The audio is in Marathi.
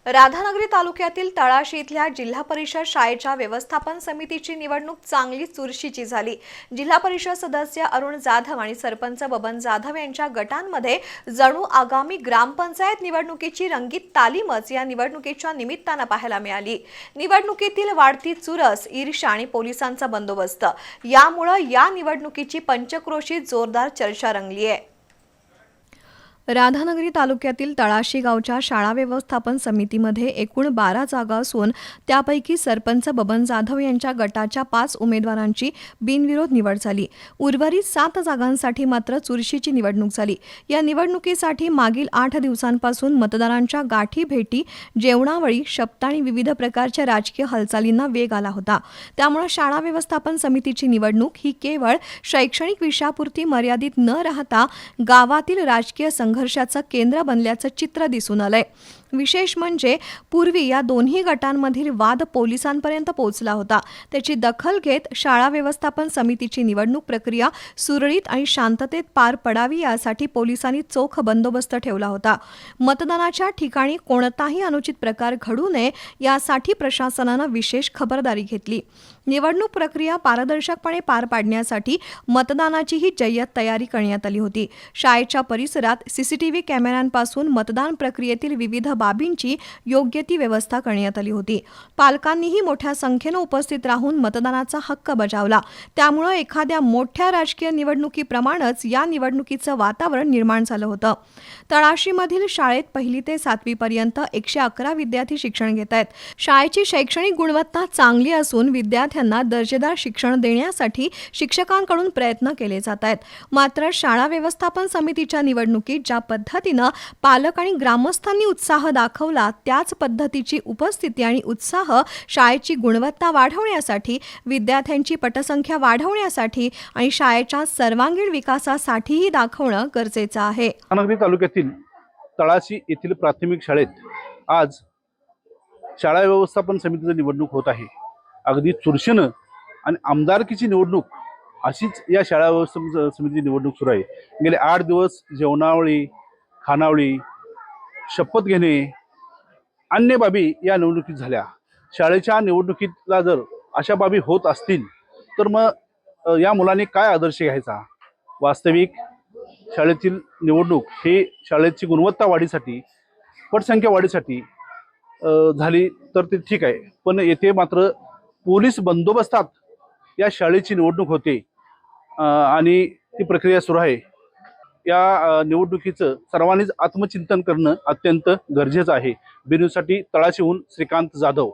राधानगरी तालुक्यातील तळाशी इथल्या जिल्हा परिषद शाळेच्या व्यवस्थापन समितीची निवडणूक चांगली चुरशीची झाली। जिल्हा परिषद सदस्य अरुण जाधव आणि सरपंच बबन जाधव यांच्या गटांमध्ये जणू आगामी ग्रामपंचायत निवडणुकीची रंगीत तालीमच या निवडणुकीच्या निमित्ताने पाहायला मिळाली। निवडणुकीतील वाढती चुरस, ईर्ष्या आणि पोलिसांचा बंदोबस्त यामुळे या निवडणुकीची पंचक्रोशीत जोरदार चर्चा रंगली आहे। राधानगरी तालुक्यातील तळाशी गावच्या शाळा व्यवस्थापन समितीमध्ये एकूण 12 जागा असून त्यापैकी सरपंच बबन जाधव यांच्या गटाच्या 5 उमेदवारांची बिनविरोध निवड झाली। उर्वरित 7 जागांसाठी मात्र चुरशीची निवडणूक झाली। या निवडणुकीसाठी मागील 8 दिवसांपासून मतदारांच्या गाठी भेटी, जेवणावळी, शपथ आणि विविध प्रकारच्या राजकीय हालचालींना वेग आला होता। त्यामुळे शाळा व्यवस्थापन समितीची निवडणूक ही केवळ शैक्षणिक विषयापुरती मर्यादित न राहता गावातील राजकीय संघर्षाचं केंद्र बनल्याचं चित्र दिसून आलंय। विशेष म्हणजे पूर्वी या दोन्ही गटांमधील वाद पोलिसांपर्यंत पोहोचला होता। त्याची दखल घेत शाळा व्यवस्थापन समितीची निवडणूक प्रक्रिया सुरळीत आणि शांततेत पार पडावी यासाठी पोलिसांनी चोख बंदोबस्त ठेवला होता। मतदानाच्या ठिकाणी कोणताही अनुचित प्रकार घडू नये यासाठी प्रशासनानं विशेष खबरदारी घेतली। निवडणूक प्रक्रिया पारदर्शकपणे पार पाडण्यासाठी मतदानाचीही जय्यत तयारी करण्यात आली होती। शाळेच्या परिसरात सीसीटीव्ही कॅमेऱ्यांपासून मतदान प्रक्रियेतील विविध बाबींची योग्य ती व्यवस्था करण्यात आली होती। पालकांनीही मोठ्या संख्येने उपस्थित राहून मतदानाचा हक्क बजावला। त्यामुळे एखाद्या मोठ्या राजकीय निवडणुकीप्रमाणेच या निवडणुकीचं वातावरण निर्माण झालं होतं। तळाशीमधील शाळेत 1ली ते 7वी पर्यंत 111 विद्यार्थी शिक्षण घेत आहेत। शाळेची शैक्षणिक गुणवत्ता चांगली असून विद्यार्थ्यांना दर्जेदार शिक्षण देण्यासाठी शिक्षकांकडून प्रयत्न केले जात आहेत। मात्र शाळा व्यवस्थापन समितीच्या निवडणुकीत ज्या पद्धतीनं पालक आणि ग्रामस्थांनी उत्साह दाखवला त्याच पद्धतीची उपस्थिती आणि उत्साह शाळेची गुणवत्ता वाढवण्यासाठी, विद्यार्थ्यांची पटसंख्या वाढवण्यासाठी आणि शाळेच्या सर्वांगीण विकासासाठीही दाखवणं गरजेचं आहे। राधानगरी तालुक्यातील तळाशी येथील प्राथमिक शाळेत आज शाळा व्यवस्थापन समितीची निवडणूक होत आहे। अगदी चुरशीनं आणि आमदारकीची निवडणूक अशीच या शाळा व्यवस्थापन समितीची निवडणूक सुरू आहे। गेले 8 दिवस जेवणावळी, खानावळी, शपथ घेणे, अन्य बाबी या निवडणुकीत झाल्या। शाळेच्या निवडणुकीला जर अशा बाबी होत असतील तर मग या मुलांनी काय आदर्श घ्यायचा? वास्तविक शाळेतील निवडणूक ही शाळेची गुणवत्ता वाढीसाठी, पटसंख्या वाढीसाठी झाली तर ते ठीक आहे, पण येथे मात्र पोलीस बंदोबस्तात या शाळेची निवडणूक होते आणि ती प्रक्रिया सुरू आहे। या निवडणुकीचं सर्वांनीच आत्मचिंतन करणं अत्यंत गरजेचं आहे। बिनूसाठी तळाशीहून श्रीकांत जाधव।